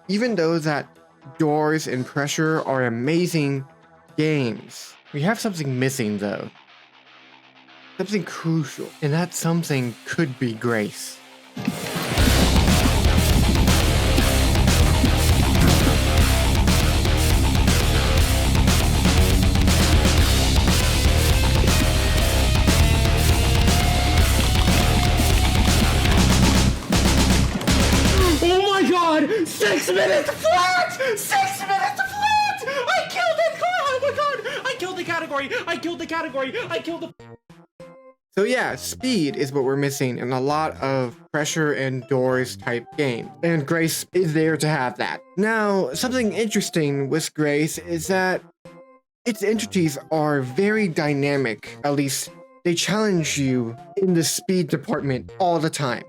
Even though that Doors and Pressure are amazing games, we have something missing though. Something crucial, and that something could be Grace. Oh my god! 6 minutes flat! 6 minutes flat! I killed it! Oh my god! I killed the category! I killed the category! I killed the... So yeah, speed is what we're missing in a lot of Pressure and Doors type games, and Grace is there to have that. Now, something interesting with Grace is that its entities are very dynamic. At least, they challenge you in the speed department all the time.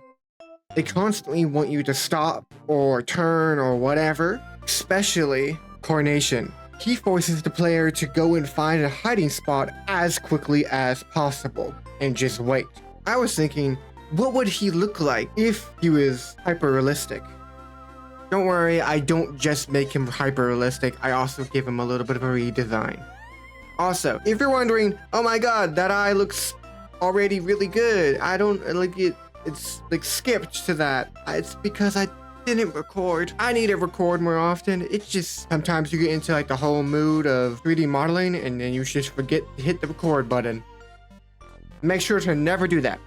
They constantly want you to stop or turn or whatever, especially Carnation. He forces the player to go and find a hiding spot as quickly as possible and just wait. I was thinking, what would he look like if he was hyper-realistic? Don't worry, I don't just make him hyper-realistic, I also give him a little bit of a redesign. Also, if you're wondering, oh my god, that eye looks already really good, I don't like it, it's like skipped to that. It's because I didn't record. I need to record more often. It's just sometimes you get into like the whole mood of 3D modeling and then you just forget to hit the record button. Make sure to never do that.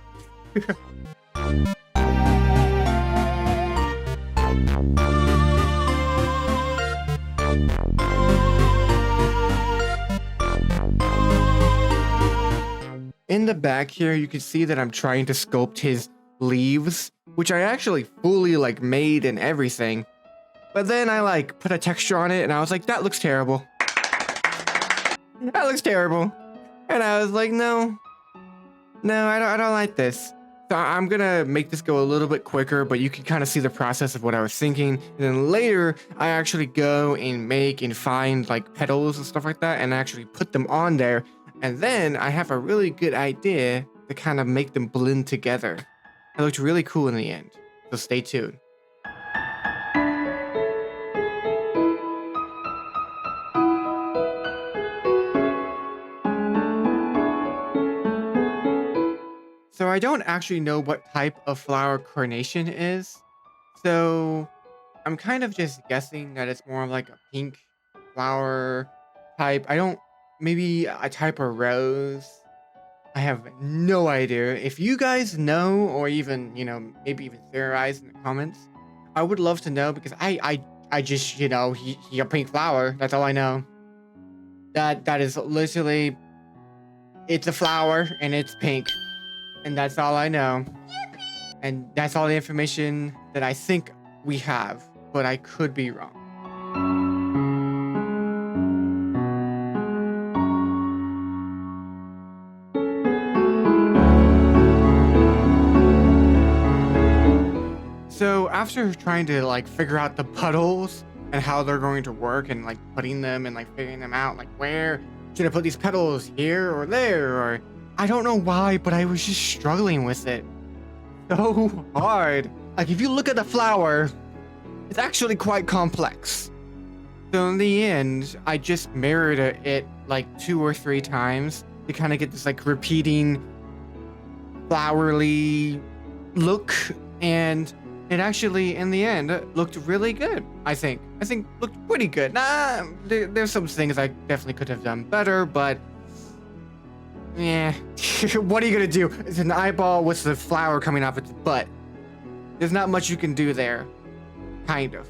In the back here, you can see that I'm trying to sculpt his leaves, which I actually fully like made and everything. But then I like put a texture on it and I was like, that looks terrible. That looks terrible. And I was like, no, I don't like this. So I'm gonna make this go a little bit quicker, but you can kind of see the process of what I was thinking. And then later, I actually go and make and find like petals and stuff like that and actually put them on there. And then I have a really good idea to kind of make them blend together. It looked really cool in the end, so stay tuned. So I don't actually know what type of flower Carnation is, so I'm kind of just guessing that it's more of like a pink flower type. Maybe a type of rose. I have no idea. If you guys know, or even, maybe even theorize in the comments, I would love to know, because I just, he a pink flower. That's all I know. That is literally, it's a flower and it's pink. And that's all I know. And that's all the information that I think we have, but I could be wrong. So after trying to like figure out the puddles and how they're going to work and like putting them and like figuring them out, like where should I put these petals, here or there, or I don't know why, but I was just struggling with it so hard. Like if you look at the flower, it's actually quite complex. So in the end, I just mirrored it like 2 or 3 times to kind of get this like repeating flowery look, and it actually, in the end, looked really good, I think. Looked pretty good. There's some things I definitely could have done better, but yeah. What are you gonna do? It's an eyeball with the flower coming off its butt. There's not much you can do there. Kind of.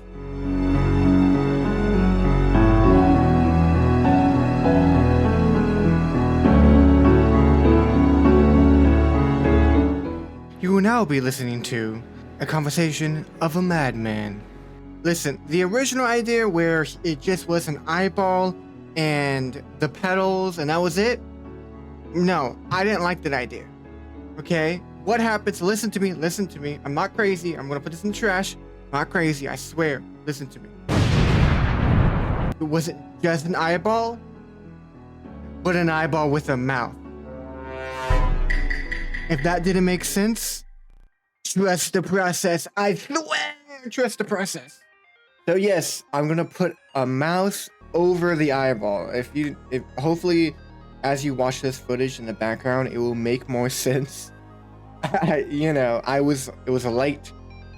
You will now be listening to a conversation of a madman. Listen, the original idea where it just was an eyeball and the petals and that was it? No, I didn't like that idea. Okay? What happens? Listen to me. I'm not crazy. I'm gonna put this in the trash. I'm not crazy, I swear. Listen to me. It wasn't just an eyeball, but an eyeball with a mouth. If that didn't make sense, trust the process. I swear, trust the process. So yes, I'm gonna put a mouse over the eyeball. If hopefully, as you watch this footage in the background, it will make more sense. It was late,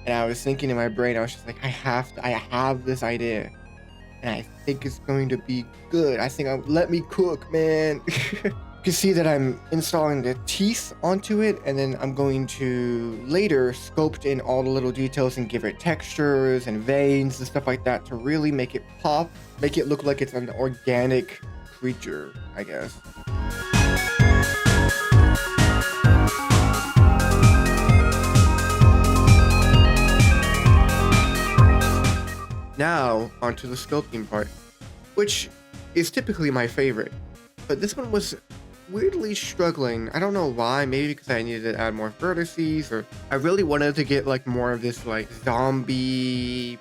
and I was thinking in my brain, I was just like, I have this idea, and I think it's going to be good. Let me cook, man. You can see that I'm installing the teeth onto it, and then I'm going to later sculpt in all the little details and give it textures and veins and stuff like that to really make it pop, make it look like it's an organic creature, I guess. Now, onto the sculpting part, which is typically my favorite, but this one was weirdly struggling. I don't know why, maybe because I needed to add more vertices, or I really wanted to get like more of this like zombie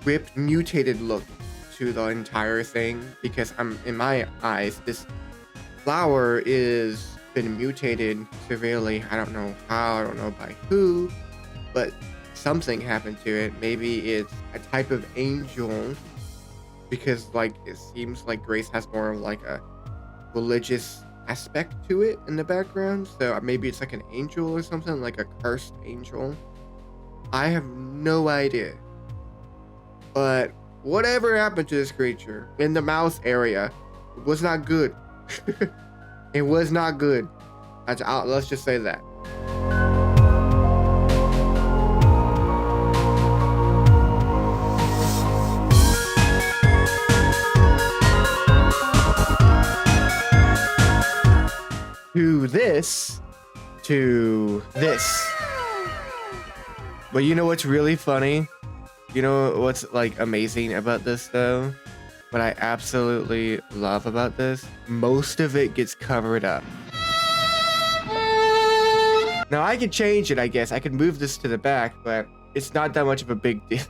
ripped mutated look to the entire thing, because in my eyes, this flower is been mutated severely. I don't know how, I don't know by who, but something happened to it. Maybe it's a type of angel, because like it seems like Grace has more of like a religious aspect to it in the background, so maybe it's like an angel or something, like a cursed angel. I have no idea, but whatever happened to this creature in the mouth area was not good. It was not good. Let's just say that. To this. But you know what's really funny? You know what's like amazing about this though? What I absolutely love about this? Most of it gets covered up. Now I can change it, I guess. I can move this to the back, but it's not that much of a big deal.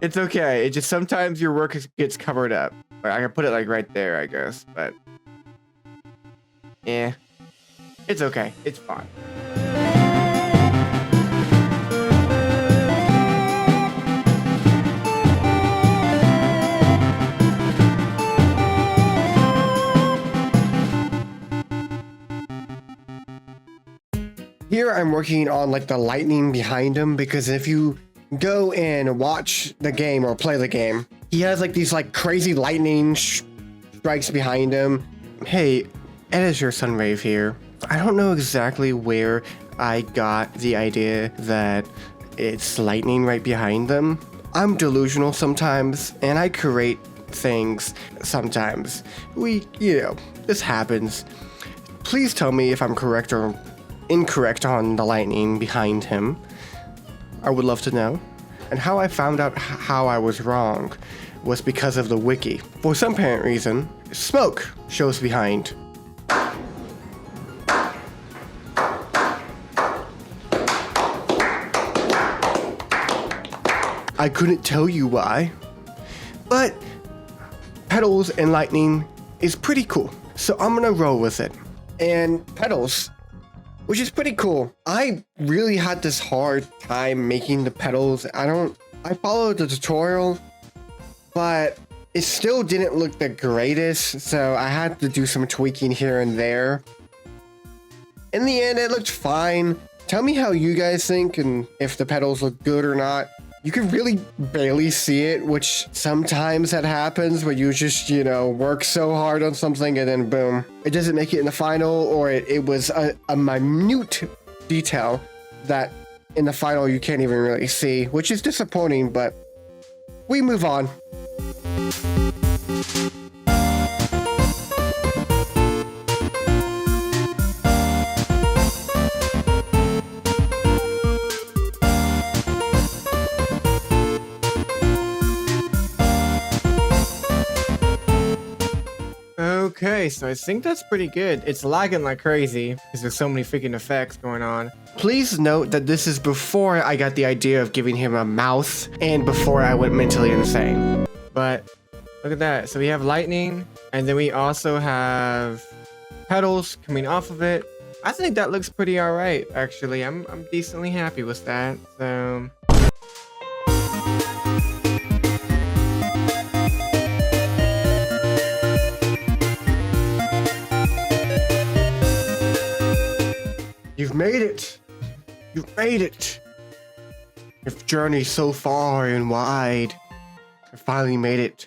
It's okay. It just sometimes your work gets covered up. I can put it like right there, I guess, but yeah. It's okay. It's fine. Here I'm working on like the lightning behind him, because if you go and watch the game or play the game, he has like these like crazy lightning strikes behind him. Hey, Editor Sunrave here. I don't know exactly where I got the idea that it's lightning right behind them. I'm delusional sometimes, and I create things sometimes. This happens. Please tell me if I'm correct or incorrect on the lightning behind him. I would love to know. And how I found out how I was wrong was because of the wiki. For some apparent reason, smoke shows behind. I couldn't tell you why, but petals and lightning is pretty cool, so I'm gonna roll with it. And petals, which is pretty cool. I really had this hard time making the petals. I followed the tutorial, but it still didn't look the greatest, so I had to do some tweaking here and there. In the end, it looked fine. Tell me how you guys think and if the petals look good or not. You can really barely see it, which sometimes that happens where you just, work so hard on something and then boom, it doesn't make it in the final, or it was a minute detail that in the final you can't even really see, which is disappointing, but we move on. Okay, so I think that's pretty good. It's lagging like crazy because there's so many freaking effects going on. Please note that this is before I got the idea of giving him a mouth and before I went mentally insane. But look at that. So we have lightning, and then we also have petals coming off of it. I think that looks pretty alright, actually. I'm decently happy with that. So made it. You made it. Your journey so far and wide. You finally made it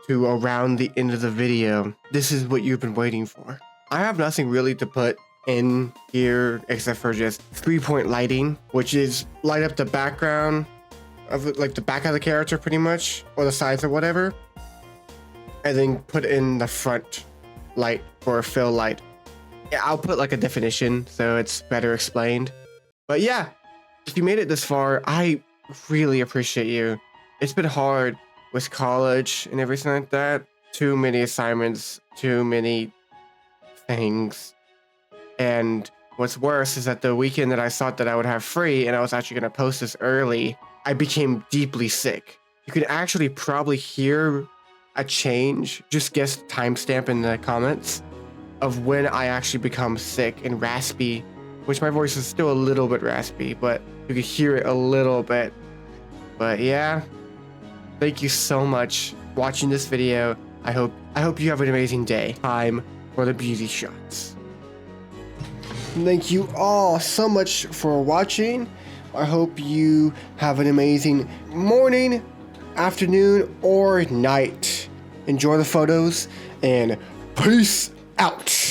to around the end of the video. This is what you've been waiting for. I have nothing really to put in here except for just 3-point lighting, which is light up the background of like the back of the character pretty much, or the sides or whatever, and then put in the front light for a fill light. Yeah, I'll put like a definition so it's better explained. But yeah, if you made it this far, I really appreciate you. It's been hard with college and everything like that. Too many assignments, too many things. And what's worse is that the weekend that I thought that I would have free and I was actually going to post this early, I became deeply sick. You can actually probably hear a change. Just guess the timestamp in the comments of when I actually become sick and raspy, which my voice is still a little bit raspy, but you can hear it a little bit. But yeah, thank you so much for watching this video. I hope you have an amazing day. Time for the beauty shots. Thank you all so much for watching. I hope you have an amazing morning, afternoon, or night. Enjoy the photos and peace out.